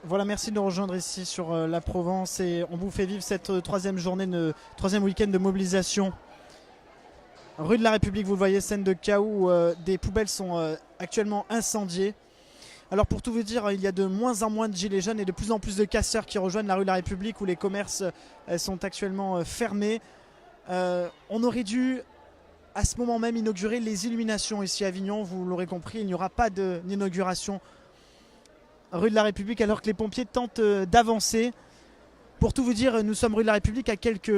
Voilà, merci de nous rejoindre ici sur la Provence et on vous fait vivre cette troisième journée, troisième week-end de mobilisation. Rue de la République, vous le voyez, scène de chaos où des poubelles sont actuellement incendiées. Alors pour tout vous dire, il y a de moins en moins de gilets jaunes et de plus en plus de casseurs qui rejoignent la rue de la République où les commerces sont actuellement fermés. On aurait dû à ce moment même inaugurer les illuminations ici à Avignon, vous l'aurez compris, il n'y aura pas d'inauguration rue de la République alors que les pompiers tentent d'avancer. Pour tout vous dire, nous sommes rue de la République à quelques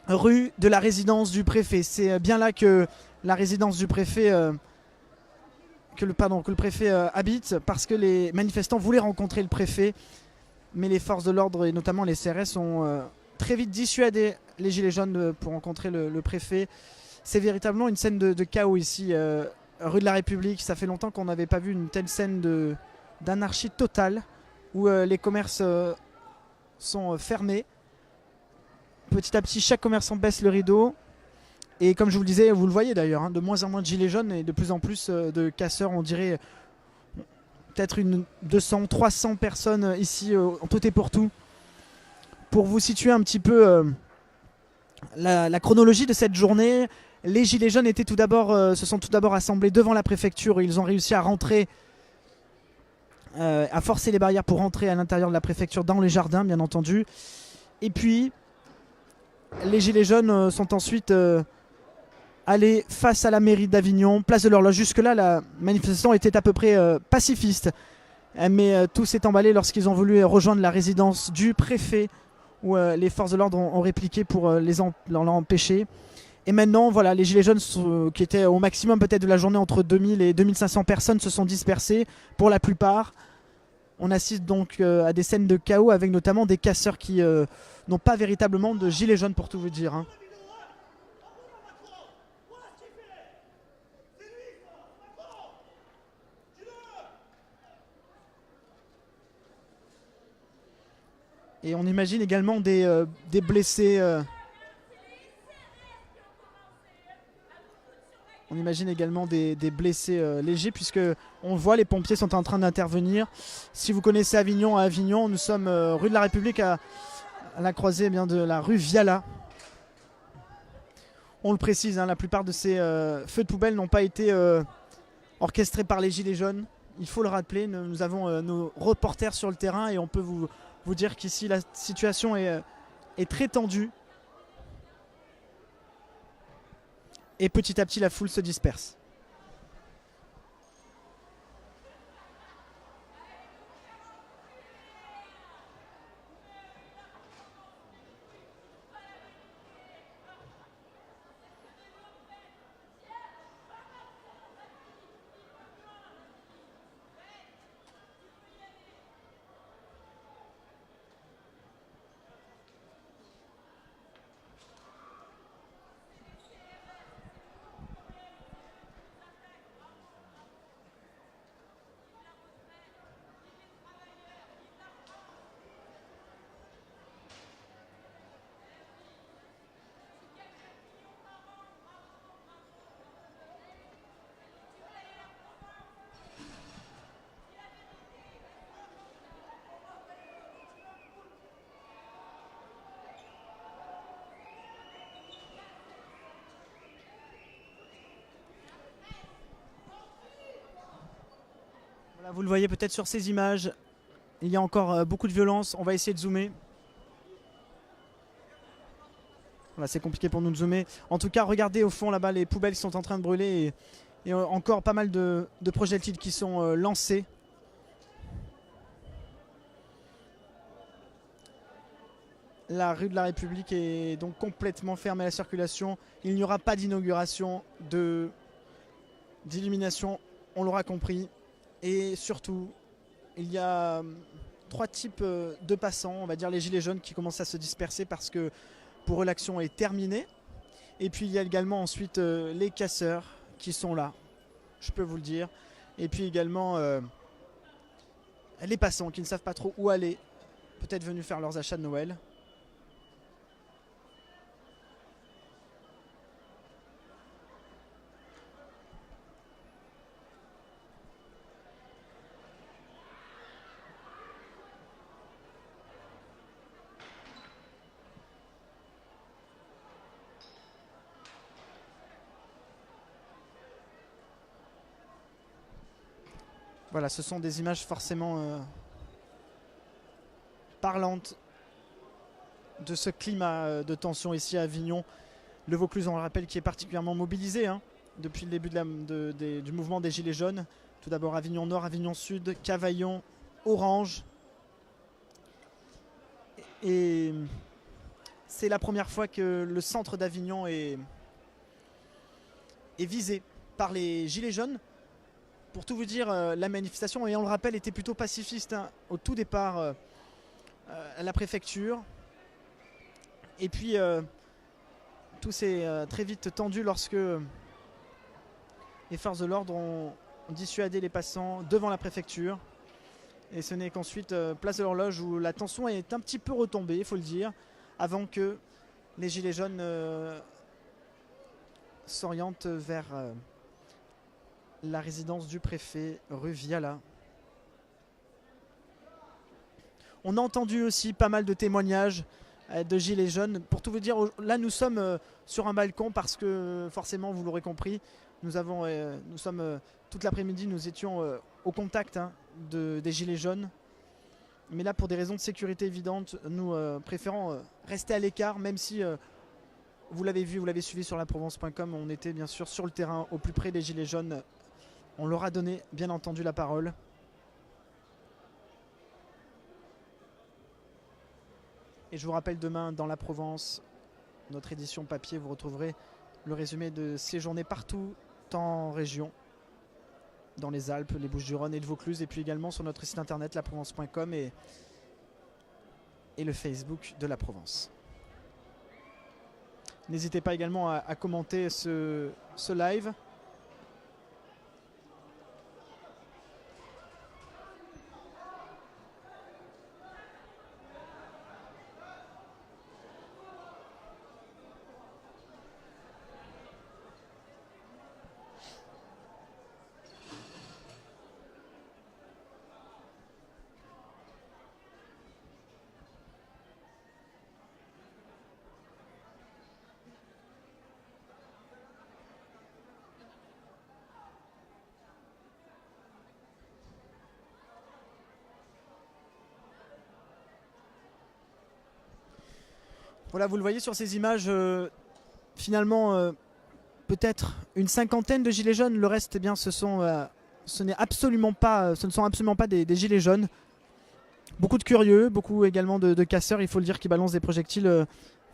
rues de la résidence du préfet. C'est bien là que la résidence du préfet, que le préfet habite, parce que les manifestants voulaient rencontrer le préfet, mais les forces de l'ordre et notamment les CRS ont très vite dissuadé les gilets jaunes pour rencontrer le préfet. C'est véritablement une scène de chaos ici, rue de la République. Ça fait longtemps qu'on n'avait pas vu une telle scène d'anarchie totale où les commerces sont fermés. Petit à petit, chaque commerçant baisse le rideau. Et comme je vous le disais, vous le voyez d'ailleurs, hein, de moins en moins de gilets jaunes et de plus en plus de casseurs. On dirait peut-être une 200, 300 personnes ici en tout et pour tout. Pour vous situer un petit peu la chronologie de cette journée, les gilets jaunes se sont tout d'abord assemblés devant la préfecture. Ils ont réussi à rentrer, à forcer les barrières pour rentrer à l'intérieur de la préfecture dans les jardins, bien entendu. Et puis, les gilets jaunes sont ensuite allés face à la mairie d'Avignon, place de l'Horloge. Jusque-là, la manifestation était à peu près pacifiste. Mais tout s'est emballé lorsqu'ils ont voulu rejoindre la résidence du préfet, où les forces de l'ordre ont répliqué pour l'empêcher. Et maintenant, voilà, les gilets jaunes qui étaient au maximum peut-être de la journée entre 2000 et 2500 personnes se sont dispersés pour la plupart. On assiste donc à des scènes de chaos avec notamment des casseurs qui n'ont pas véritablement de gilets jaunes pour tout vous dire, hein. Et on imagine également des blessés. On imagine également des blessés légers puisque on voit les pompiers sont en train d'intervenir. Si vous connaissez Avignon, à Avignon, nous sommes rue de la République à la croisée de la rue Viala. On le précise, hein, la plupart de ces feux de poubelle n'ont pas été orchestrés par les gilets jaunes. Il faut le rappeler, nous avons nos reporters sur le terrain et on peut vous dire qu'ici la situation est très tendue. Et petit à petit la foule se disperse. Voilà, vous le voyez peut-être sur ces images, il y a encore beaucoup de violence. On va essayer de zoomer. Voilà, c'est compliqué pour nous de zoomer. En tout cas, regardez au fond là-bas les poubelles qui sont en train de brûler et encore pas mal de projectiles qui sont lancés. La rue de la République est donc complètement fermée à la circulation. Il n'y aura pas d'inauguration d'illumination, on l'aura compris. Et surtout, il y a trois types de passants, on va dire les gilets jaunes qui commencent à se disperser parce que pour eux l'action est terminée. Et puis il y a également ensuite les casseurs qui sont là, je peux vous le dire. Et puis également les passants qui ne savent pas trop où aller, peut-être venus faire leurs achats de Noël. Voilà, ce sont des images forcément parlantes de ce climat de tension ici à Avignon. Le Vaucluse, on le rappelle, qui est particulièrement mobilisé depuis le début du mouvement des Gilets jaunes. Tout d'abord Avignon Nord, Avignon Sud, Cavaillon, Orange. Et c'est la première fois que le centre d'Avignon est visé par les Gilets jaunes. Pour tout vous dire, la manifestation, et on le rappelle, était plutôt pacifiste au tout départ à la préfecture. Et puis tout s'est très vite tendu lorsque les forces de l'ordre ont dissuadé les passants devant la préfecture. Et ce n'est qu'ensuite, place de l'Horloge, où la tension est un petit peu retombée, il faut le dire, avant que les Gilets jaunes s'orientent vers la résidence du préfet, rue Viala. On a entendu aussi pas mal de témoignages de Gilets jaunes. Pour tout vous dire, là nous sommes sur un balcon parce que forcément, vous l'aurez compris, nous sommes toute l'après-midi, nous étions au contact des Gilets jaunes. Mais là, pour des raisons de sécurité évidentes, nous préférons rester à l'écart, même si vous l'avez vu, vous l'avez suivi sur laprovence.com, on était bien sûr sur le terrain au plus près des Gilets jaunes. On leur a donné, bien entendu, la parole. Et je vous rappelle, demain, dans la Provence, notre édition papier, vous retrouverez le résumé de ces journées partout en région, dans les Alpes, les Bouches-du-Rhône et le Vaucluse, et puis également sur notre site internet laprovence.com et le Facebook de la Provence. N'hésitez pas également à commenter ce live. Voilà, vous le voyez sur ces images, finalement, peut-être une cinquantaine de gilets jaunes. Le reste, eh bien, ce ne sont absolument pas des gilets jaunes. Beaucoup de curieux, beaucoup également de casseurs, il faut le dire, qui balancent des projectiles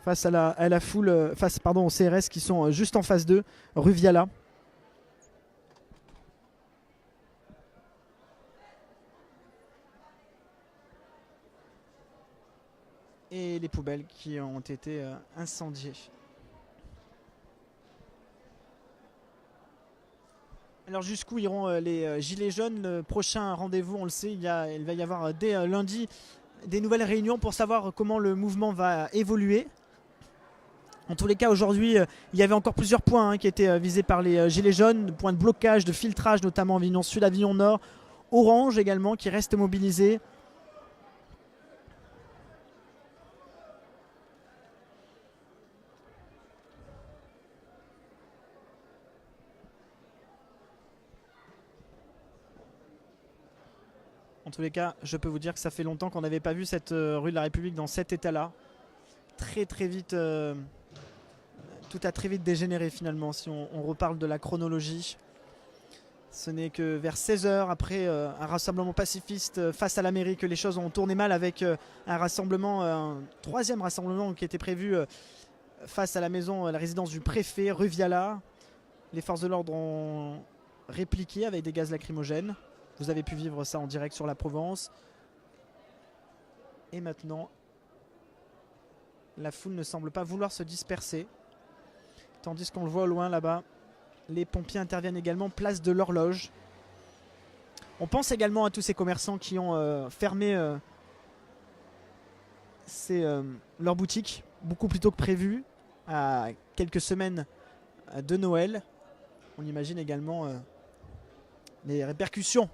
face à la foule, au CRS qui sont juste en face d'eux, rue Viala. Et les poubelles qui ont été incendiées. Alors jusqu'où iront les Gilets jaunes? Le prochain rendez-vous, on le sait, il va y avoir dès lundi des nouvelles réunions pour savoir comment le mouvement va évoluer. En tous les cas, aujourd'hui, il y avait encore plusieurs points qui étaient visés par les Gilets jaunes, points de blocage, de filtrage, notamment Avignon Sud, Avignon Nord, Orange également, qui reste mobilisé. En tous les cas, je peux vous dire que ça fait longtemps qu'on n'avait pas vu cette rue de la République dans cet état-là. Très très vite, tout a très vite dégénéré finalement, si on reparle de la chronologie. Ce n'est que vers 16h, après un rassemblement pacifiste face à la mairie, que les choses ont tourné mal avec un troisième rassemblement qui était prévu face à la maison, la résidence du préfet, rue Viala. Les forces de l'ordre ont répliqué avec des gaz lacrymogènes. Vous avez pu vivre ça en direct sur la Provence. Et maintenant, la foule ne semble pas vouloir se disperser. Tandis qu'on le voit au loin là-bas, les pompiers interviennent également, place de l'Horloge. On pense également à tous ces commerçants qui ont fermé leurs boutiques beaucoup plus tôt que prévu, à quelques semaines de Noël. On imagine également les répercussions.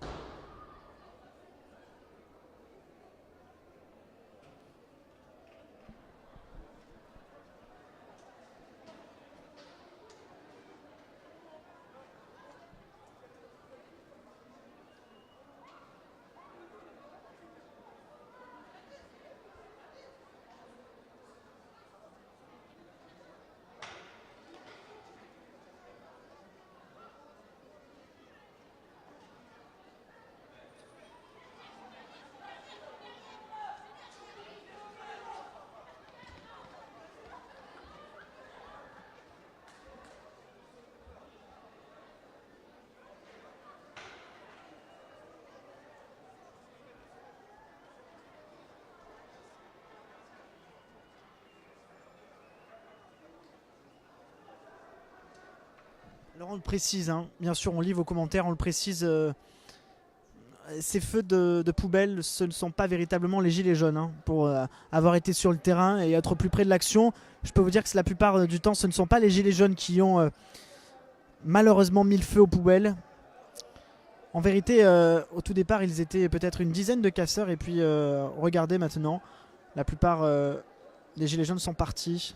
Alors on le précise, hein, bien sûr, on lit vos commentaires, on le précise. Ces feux de poubelle, ce ne sont pas véritablement les gilets jaunes. Hein, pour avoir été sur le terrain et être plus près de l'action, je peux vous dire que la plupart du temps, ce ne sont pas les gilets jaunes qui ont malheureusement mis le feu aux poubelles. En vérité, au tout départ, ils étaient peut-être une dizaine de casseurs. Et puis, regardez maintenant, la plupart des gilets jaunes sont partis.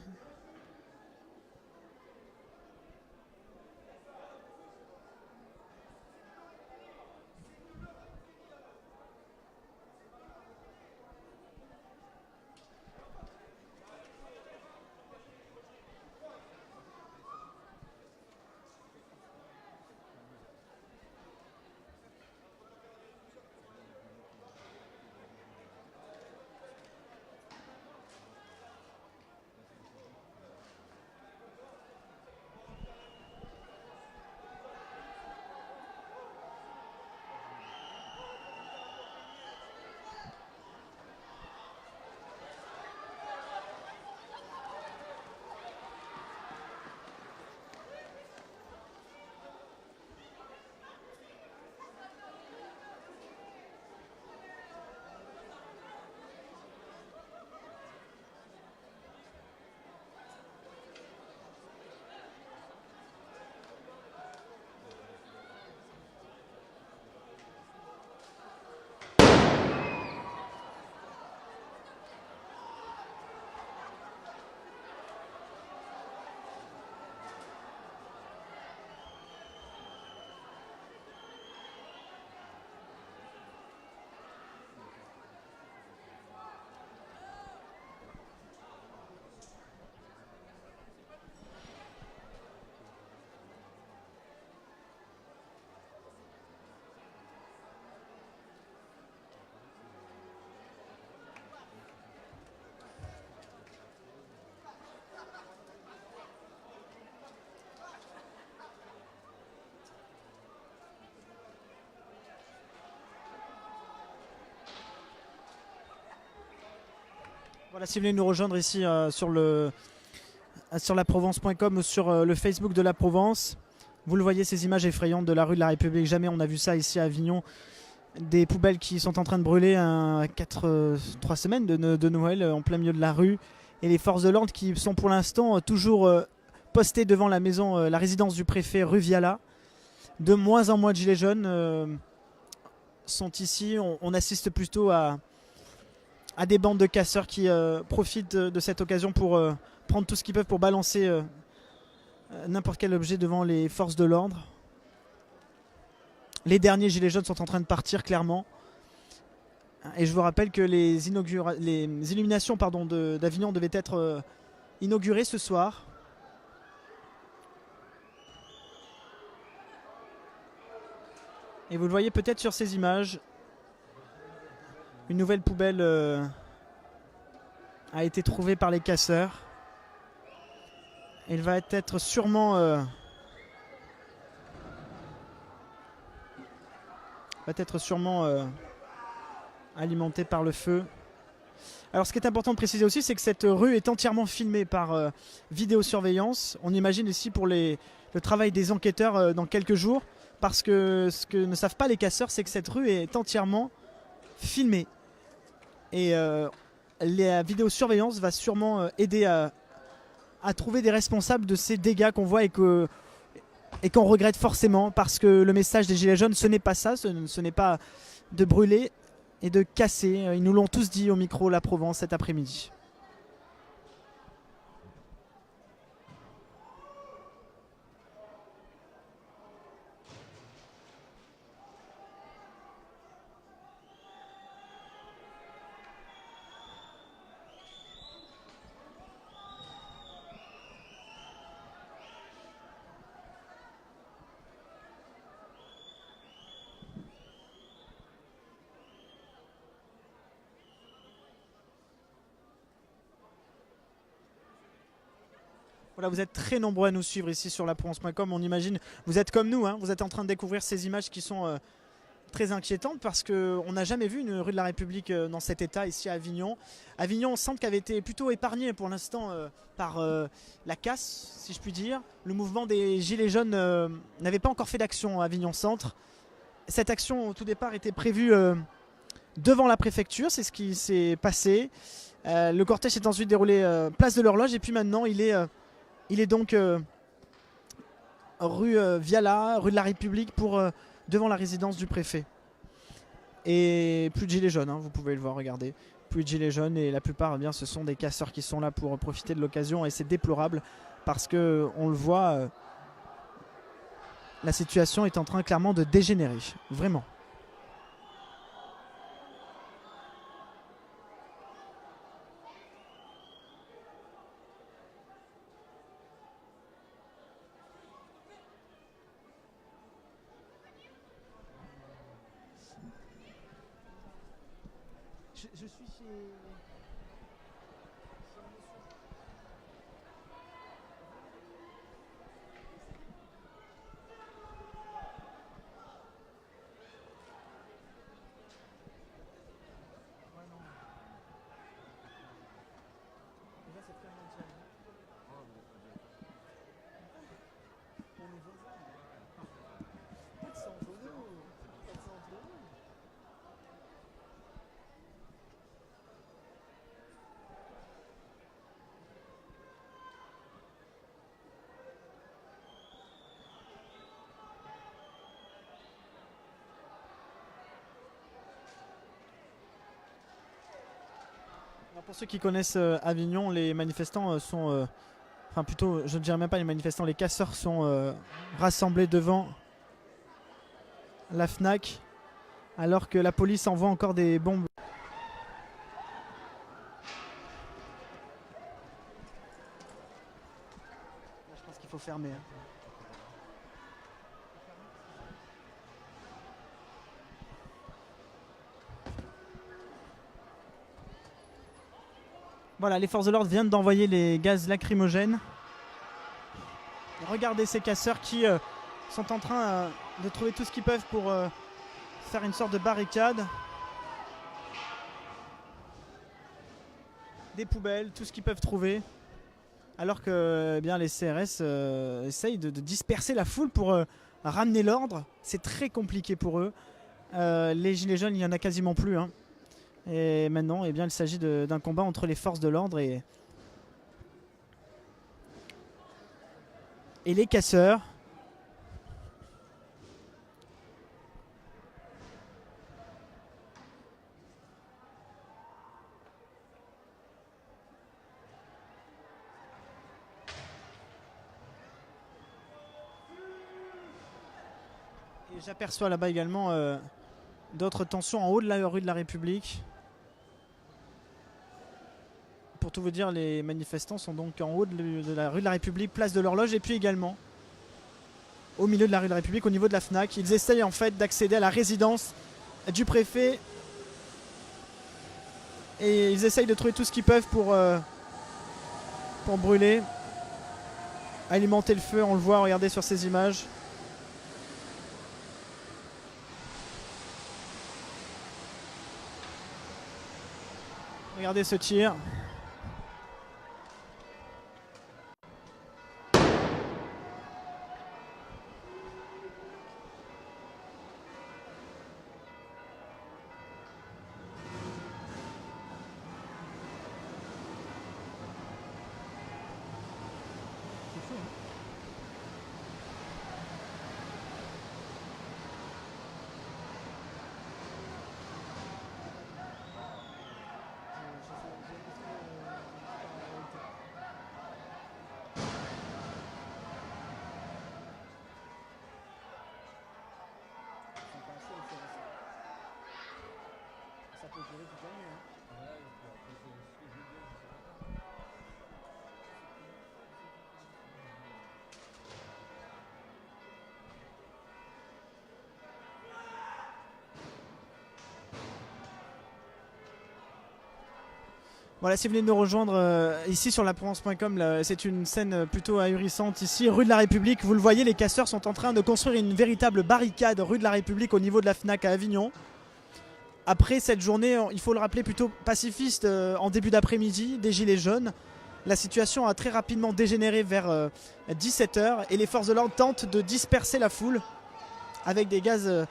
Voilà, si vous voulez nous rejoindre ici sur la Provence.com ou sur le Facebook de la Provence, vous le voyez, ces images effrayantes de la rue de la République. Jamais on a vu ça ici à Avignon. Des poubelles qui sont en train de brûler à 3 semaines de Noël en plein milieu de la rue. Et les forces de l'ordre qui sont pour l'instant toujours postées devant la maison, la résidence du préfet rue Viala. De moins en moins de gilets jaunes sont ici. On assiste plutôt à des bandes de casseurs qui profitent de cette occasion pour prendre tout ce qu'ils peuvent pour balancer n'importe quel objet devant les forces de l'ordre. Les derniers gilets jaunes sont en train de partir clairement. Et je vous rappelle que les illuminations d'Avignon devaient être inaugurées ce soir. Et vous le voyez peut-être sur ces images. Une nouvelle poubelle a été trouvée par les casseurs. Elle va être sûrement alimentée par le feu. Alors ce qui est important de préciser aussi, c'est que cette rue est entièrement filmée par vidéosurveillance. On imagine ici pour le travail des enquêteurs dans quelques jours. Parce que ce que ne savent pas les casseurs, c'est que cette rue est entièrement filmée. Et la vidéosurveillance va sûrement aider à trouver des responsables de ces dégâts qu'on voit et qu'on regrette forcément, parce que le message des Gilets jaunes, ce n'est pas ça, ce n'est pas de brûler et de casser. Ils nous l'ont tous dit au micro La Provence cet après-midi. Voilà, vous êtes très nombreux à nous suivre ici sur laprovence.com. On imagine, vous êtes comme nous, hein, vous êtes en train de découvrir ces images qui sont très inquiétante parce qu'on n'a jamais vu une rue de la République dans cet état ici à Avignon. Avignon, centre qui avait été plutôt épargné pour l'instant par la casse, si je puis dire. Le mouvement des Gilets jaunes n'avait pas encore fait d'action à Avignon Centre. Cette action au tout départ était prévue devant la préfecture, c'est ce qui s'est passé. Le cortège s'est ensuite déroulé place de l'Horloge et puis maintenant il est donc rue Viala, rue de la République pour devant la résidence du préfet. Et plus de gilets jaunes, hein, vous pouvez le voir, regardez. Plus de gilets jaunes et la plupart, eh bien, ce sont des casseurs qui sont là pour profiter de l'occasion et c'est déplorable parce que on le voit, la situation est en train clairement de dégénérer, vraiment. Je suis chez... Pour ceux qui connaissent Avignon, les manifestants sont... enfin plutôt, je ne dirais même pas les manifestants, les casseurs sont rassemblés devant la FNAC alors que la police envoie encore des bombes. Je pense qu'il faut fermer. Hein. Voilà, les forces de l'ordre viennent d'envoyer les gaz lacrymogènes. Regardez ces casseurs qui sont en train de trouver tout ce qu'ils peuvent pour faire une sorte de barricade. Des poubelles, tout ce qu'ils peuvent trouver. Alors que eh bien, les CRS essayent de disperser la foule pour ramener l'ordre. C'est très compliqué pour eux. Les gilets jaunes, il n'y en a quasiment plus. Hein. Et maintenant, eh bien, il s'agit d'un combat entre les forces de l'ordre et les casseurs. Et j'aperçois là-bas également d'autres tensions en haut de la rue de la République. Pour tout vous dire, les manifestants sont donc en haut de la rue de la République, place de l'Horloge, et puis également au milieu de la rue de la République, au niveau de la FNAC. Ils essayent en fait d'accéder à la résidence du préfet et ils essayent de trouver tout ce qu'ils peuvent pour brûler, alimenter le feu. On le voit, regardez sur ces images. Regardez ce tir. Ça peut durer toute la nuit. Hein. Voilà, si vous venez de nous rejoindre ici sur laprovence.com, c'est une scène plutôt ahurissante ici, rue de la République. Vous le voyez, les casseurs sont en train de construire une véritable barricade rue de la République au niveau de la FNAC à Avignon. Après cette journée, il faut le rappeler, plutôt pacifiste en début d'après-midi, des gilets jaunes, la situation a très rapidement dégénéré vers 17 h et les forces de l'ordre tentent de disperser la foule avec des gaz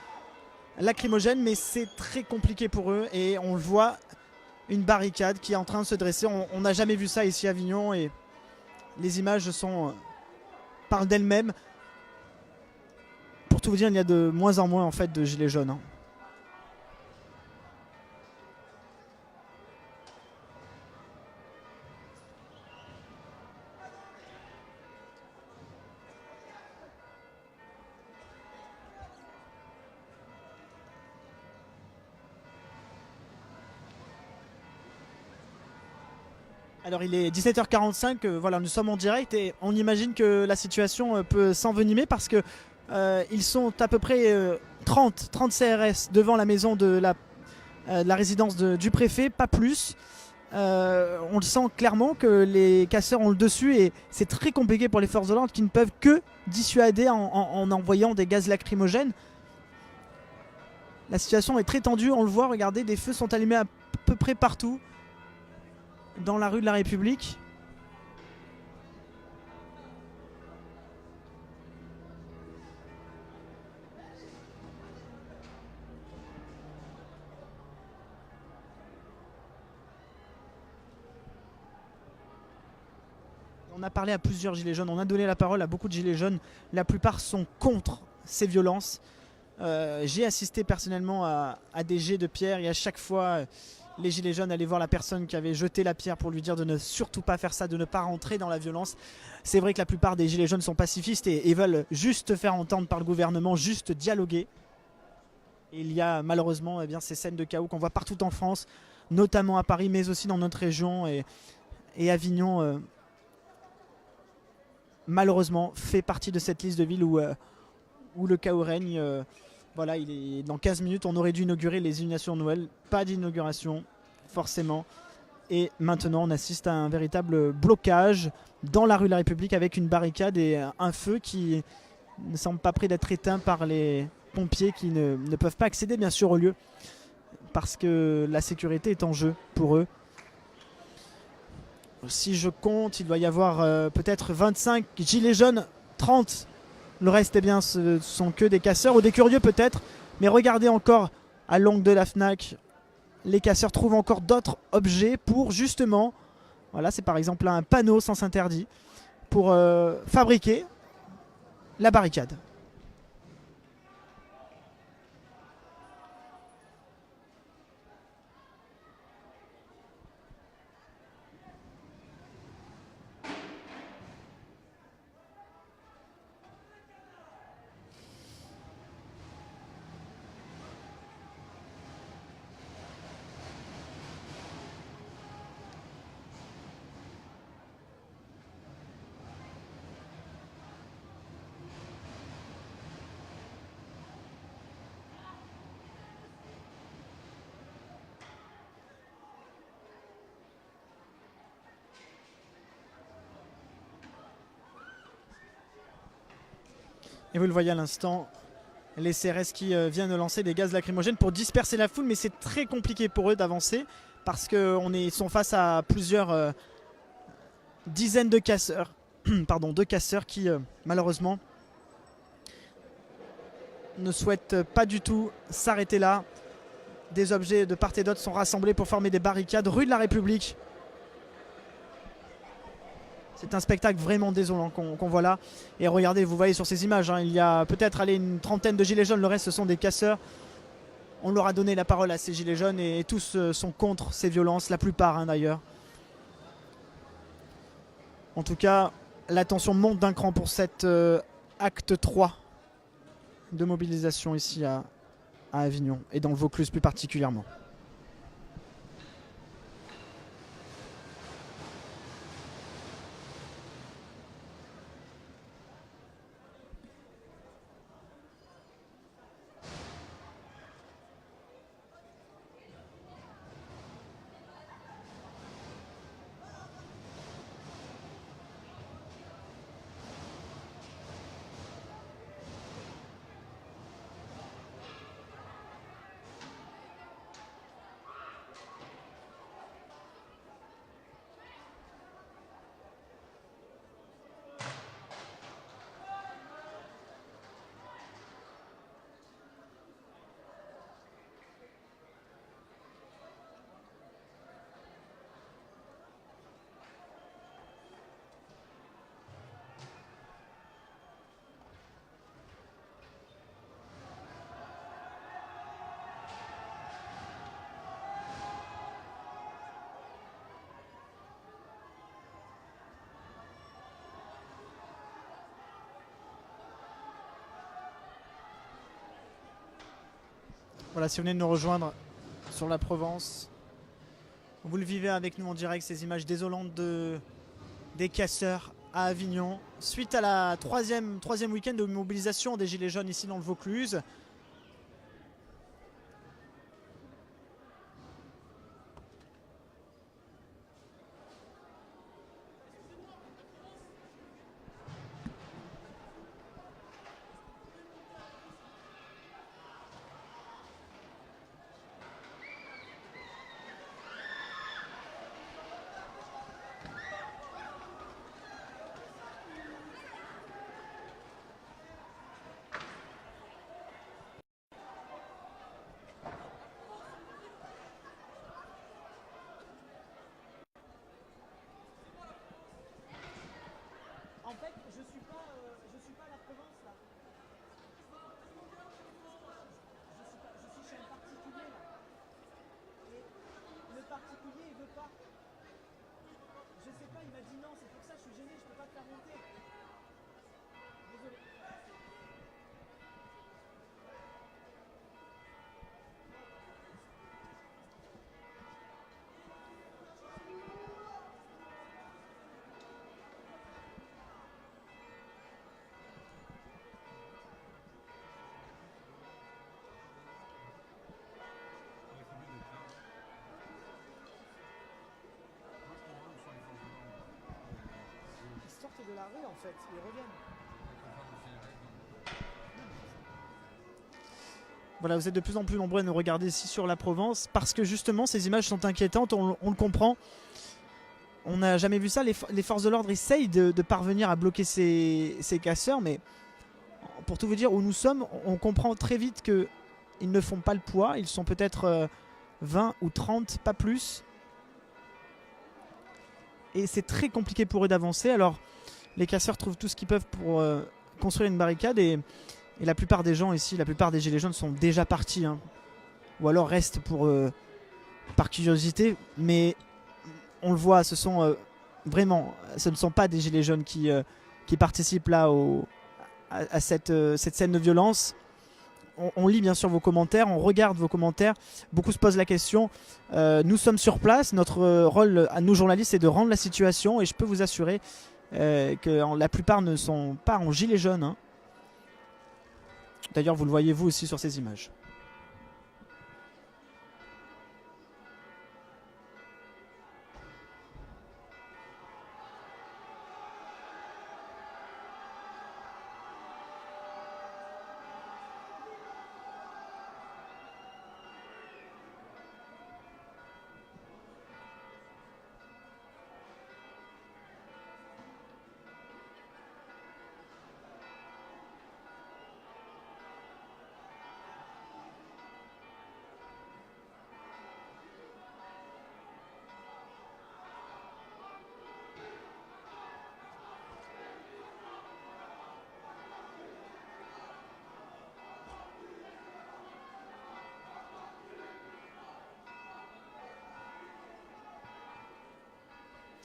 lacrymogènes, mais c'est très compliqué pour eux et on le voit, une barricade qui est en train de se dresser. On n'a jamais vu ça ici à Avignon et les images parlent d'elles-mêmes. Pour tout vous dire, il y a de moins en moins en fait de gilets jaunes. Alors il est 17 h 45, voilà, nous sommes en direct et on imagine que la situation peut s'envenimer parce que ils sont à peu près 30 CRS devant la maison de la résidence du préfet, pas plus. On le sent clairement que les casseurs ont le dessus et c'est très compliqué pour les forces de l'ordre qui ne peuvent que dissuader en envoyant des gaz lacrymogènes. La situation est très tendue, on le voit, regardez, des feux sont allumés à peu près partout dans la rue de la République. On a parlé à plusieurs gilets jaunes, on a donné la parole à beaucoup de gilets jaunes. La plupart sont contre ces violences. J'ai assisté personnellement à des jets de pierre et à chaque fois les gilets jaunes allaient voir la personne qui avait jeté la pierre pour lui dire de ne surtout pas faire ça, de ne pas rentrer dans la violence. C'est vrai que la plupart des gilets jaunes sont pacifistes et veulent juste faire entendre par le gouvernement, juste dialoguer. Et il y a malheureusement ces scènes de chaos qu'on voit partout en France, notamment à Paris mais aussi dans notre région et Avignon. Malheureusement fait partie de cette liste de villes où le chaos règne. Voilà, dans 15 minutes, on aurait dû inaugurer les illuminations de Noël. Pas d'inauguration, forcément. Et maintenant, on assiste à un véritable blocage dans la rue de la République avec une barricade et un feu qui ne semble pas près d'être éteint par les pompiers qui ne peuvent pas accéder, bien sûr, au lieu parce que la sécurité est en jeu pour eux. Si je compte, il doit y avoir peut-être 25 gilets jaunes, 30. Le reste, eh bien, ce sont que des casseurs ou des curieux peut-être. Mais regardez encore à l'angle de la FNAC, les casseurs trouvent encore d'autres objets pour justement, voilà, c'est par exemple un panneau sens interdit, pour fabriquer la barricade. Et vous le voyez à l'instant, les CRS qui viennent de lancer des gaz lacrymogènes pour disperser la foule, mais c'est très compliqué pour eux d'avancer parce qu'ils sont face à plusieurs dizaines de casseurs, pardon, de casseurs qui malheureusement ne souhaitent pas du tout s'arrêter là. Des objets de part et d'autre sont rassemblés pour former des barricades rue de la République. C'est un spectacle vraiment désolant qu'on voit là. Et regardez, vous voyez sur ces images, il y a peut-être une trentaine de gilets jaunes, le reste ce sont des casseurs. On leur a donné la parole à ces gilets jaunes et tous sont contre ces violences, la plupart d'ailleurs. En tout cas, la tension monte d'un cran pour cet acte 3 de mobilisation ici à Avignon et dans le Vaucluse plus particulièrement. Voilà, si vous venez de nous rejoindre sur la Provence, vous le vivez avec nous en direct, ces images désolantes des casseurs à Avignon. Suite à la troisième week-end de mobilisation des Gilets jaunes ici dans le Vaucluse. En fait, je suis pas à la Provence là. Je suis chez un particulier là. Et le particulier il veut pas. Je sais pas, il m'a dit non, c'est pour ça que je suis gêné, je peux pas te faire monter. Désolé. Ils sortent de la rue en fait, ils reviennent. Voilà, vous êtes de plus en plus nombreux à nous regarder ici sur la Provence parce que justement ces images sont inquiétantes, on le comprend. On n'a jamais vu ça, les forces de l'ordre essayent de parvenir à bloquer ces casseurs, mais pour tout vous dire où nous sommes, on comprend très vite qu'ils ne font pas le poids, ils sont peut-être 20 ou 30, pas plus. Et c'est très compliqué pour eux d'avancer, alors les casseurs trouvent tout ce qu'ils peuvent pour construire une barricade et la plupart des gens ici, la plupart des gilets jaunes sont déjà partis, hein. Ou alors restent par curiosité, mais on le voit, ce sont vraiment, ce ne sont pas des gilets jaunes qui participent là à cette scène de violence. On lit bien sûr vos commentaires, on regarde vos commentaires, beaucoup se posent la question. Nous sommes sur place, notre rôle à nous journalistes c'est de rendre la situation et je peux vous assurer que la plupart ne sont pas en gilets jaunes, hein. D'ailleurs vous le voyez vous aussi sur ces images.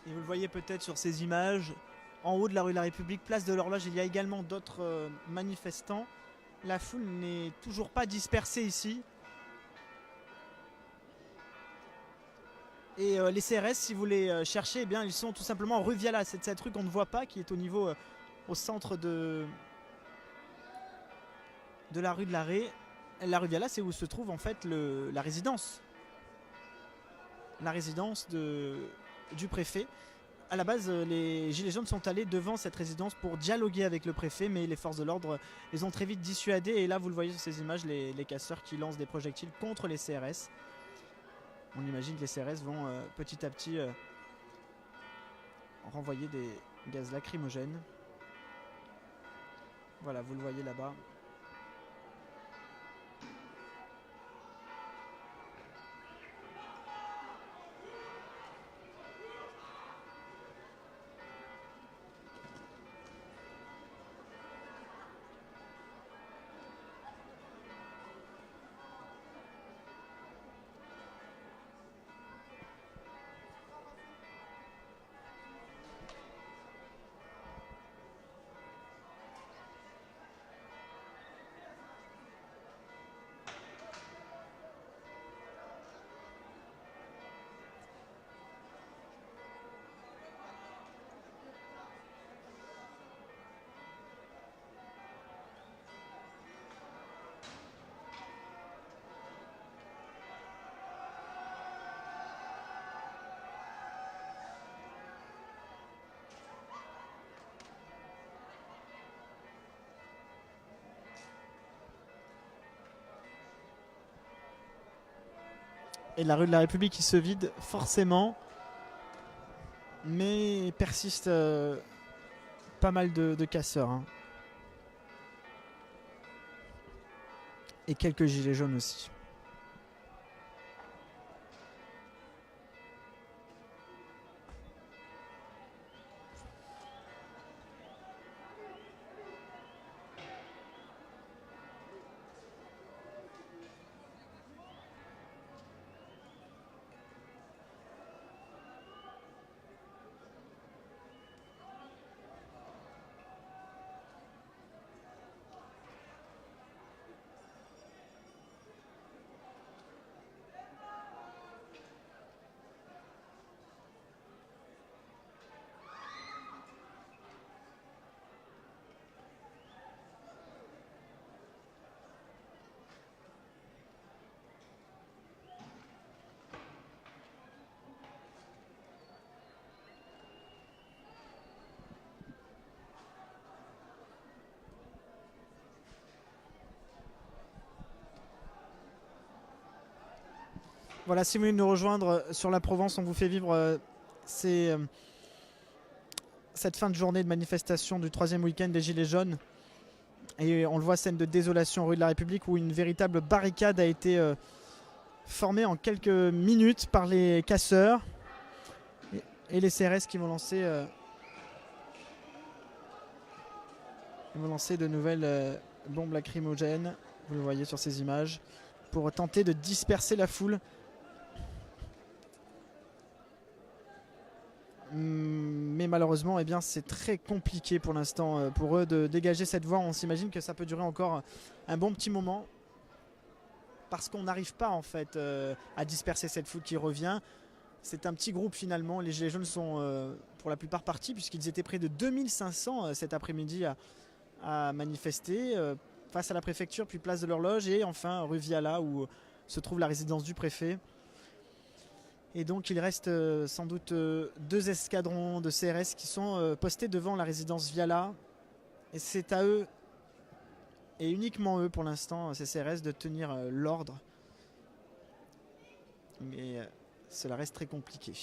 Et vous le voyez peut-être sur ces images, en haut de la rue de la République, place de l'Horloge, il y a également d'autres manifestants. La foule n'est toujours pas dispersée ici. Et les CRS, si vous les cherchez, eh bien, ils sont tout simplement rue Viala. C'est cette rue qu'on ne voit pas, qui est au centre de la rue de l'Arrêt. La rue Viala, c'est où se trouve en fait la résidence. La résidence du préfet. À la base, les Gilets jaunes sont allés devant cette résidence pour dialoguer avec le préfet, mais les forces de l'ordre les ont très vite dissuadés. Et là, vous le voyez sur ces images, les casseurs qui lancent des projectiles contre les CRS. On imagine que les CRS vont petit à petit renvoyer des gaz lacrymogènes. Voilà, vous le voyez là-bas. Et la rue de la République qui se vide forcément. Mais persiste pas mal de casseurs. Hein. Et quelques gilets jaunes aussi. Voilà, si vous voulez nous rejoindre sur la Provence, on vous fait vivre cette fin de journée de manifestation du 3e week-end des Gilets jaunes. Et on le voit, scène de désolation rue de la République où une véritable barricade a été formée en quelques minutes par les casseurs et les CRS qui vont lancer, de nouvelles bombes lacrymogènes, vous le voyez sur ces images, pour tenter de disperser la foule. Mais malheureusement, eh bien, c'est très compliqué pour l'instant pour eux de dégager cette voie. On s'imagine que ça peut durer encore un bon petit moment parce qu'on n'arrive pas en fait à disperser cette foule qui revient. C'est un petit groupe finalement. Les Gilets jaunes sont pour la plupart partis puisqu'ils étaient près de 2500 cet après-midi à manifester face à la préfecture, puis place de l'Horloge et enfin rue Viala où se trouve la résidence du préfet. Et donc il reste sans doute 2 escadrons de CRS qui sont postés devant la résidence Viala. Et c'est à eux, et uniquement eux pour l'instant, ces CRS, de tenir l'ordre. Mais cela reste très compliqué.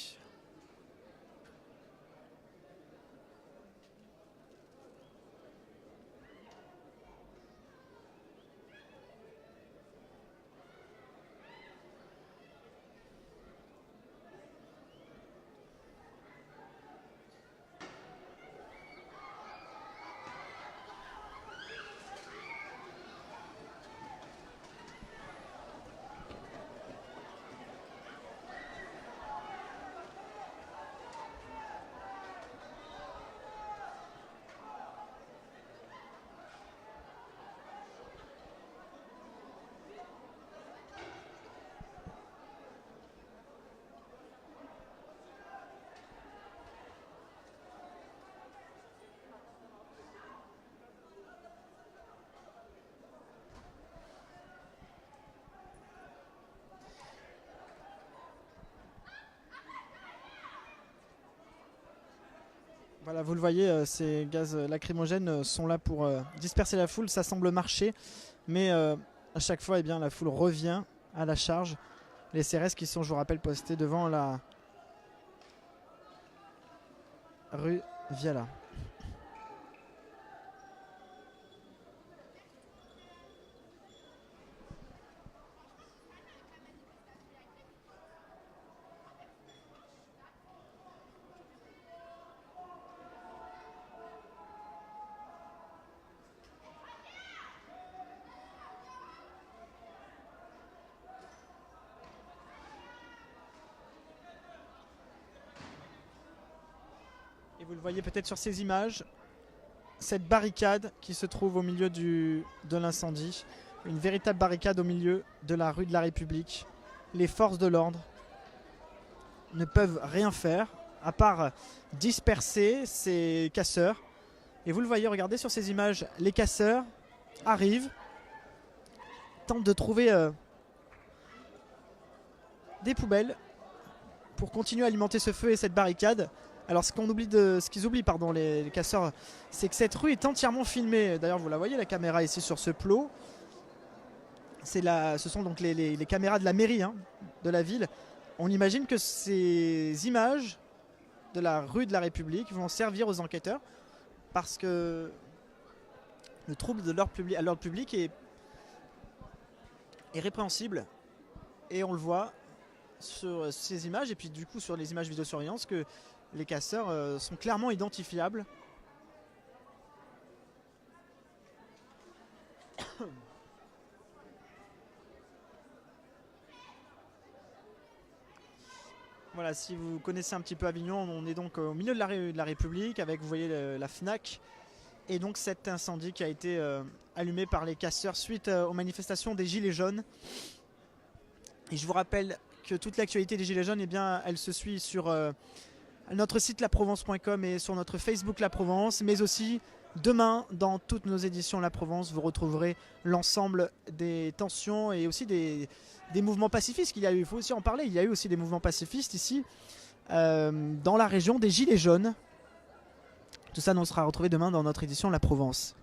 Voilà, vous le voyez, ces gaz lacrymogènes sont là pour disperser la foule. Ça semble marcher, mais à chaque fois, eh bien, la foule revient à la charge. Les CRS qui sont, je vous rappelle, postés devant la rue Viala. Et vous le voyez peut-être sur ces images, cette barricade qui se trouve au milieu de l'incendie. Une véritable barricade au milieu de la rue de la République. Les forces de l'ordre ne peuvent rien faire à part disperser ces casseurs. Et vous le voyez, regardez sur ces images, les casseurs arrivent, tentent de trouver des poubelles pour continuer à alimenter ce feu et cette barricade. Alors ce qu'ils oublient, les casseurs, c'est que cette rue est entièrement filmée. D'ailleurs vous la voyez, la caméra ici sur ce plot. Ce sont donc les caméras de la mairie, hein, de la ville. On imagine que ces images de la rue de la République vont servir aux enquêteurs parce que le trouble de à l'ordre public est répréhensible, et on le voit sur ces images et puis du coup sur les images vidéosurveillance que les casseurs sont clairement identifiables. Voilà, si vous connaissez un petit peu Avignon, on est donc au milieu de la rue de la République avec, vous voyez, la FNAC et donc cet incendie qui a été allumé par les casseurs suite aux manifestations des Gilets jaunes. Et je vous rappelle que toute l'actualité des Gilets jaunes, eh bien, elle se suit sur notre site laprovence.com et sur notre Facebook La Provence, mais aussi demain dans toutes nos éditions La Provence, vous retrouverez l'ensemble des tensions et aussi des mouvements pacifistes qu'il y a eu. Il faut aussi en parler, il y a eu aussi des mouvements pacifistes ici dans la région des Gilets jaunes. Tout ça nous sera retrouvé demain dans notre édition La Provence.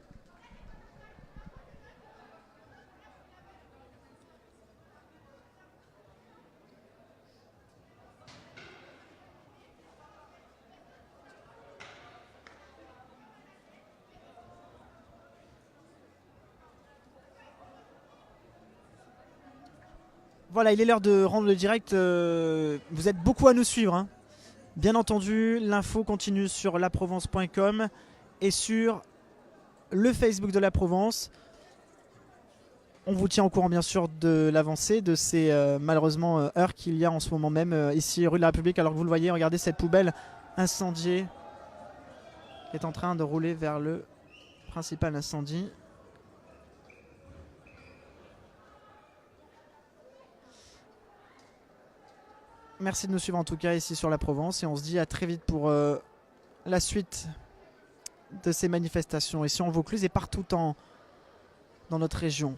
Voilà, il est l'heure de rendre le direct. Vous êtes beaucoup à nous suivre, hein. Bien entendu, l'info continue sur laprovence.com et sur le Facebook de La Provence. On vous tient au courant bien sûr de l'avancée de ces malheureusement heures qu'il y a en ce moment même ici rue de la République. Alors que vous le voyez, regardez cette poubelle incendiée qui est en train de rouler vers le principal incendie. Merci de nous suivre en tout cas ici sur La Provence et on se dit à très vite pour la suite de ces manifestations ici en Vaucluse et partout dans notre région.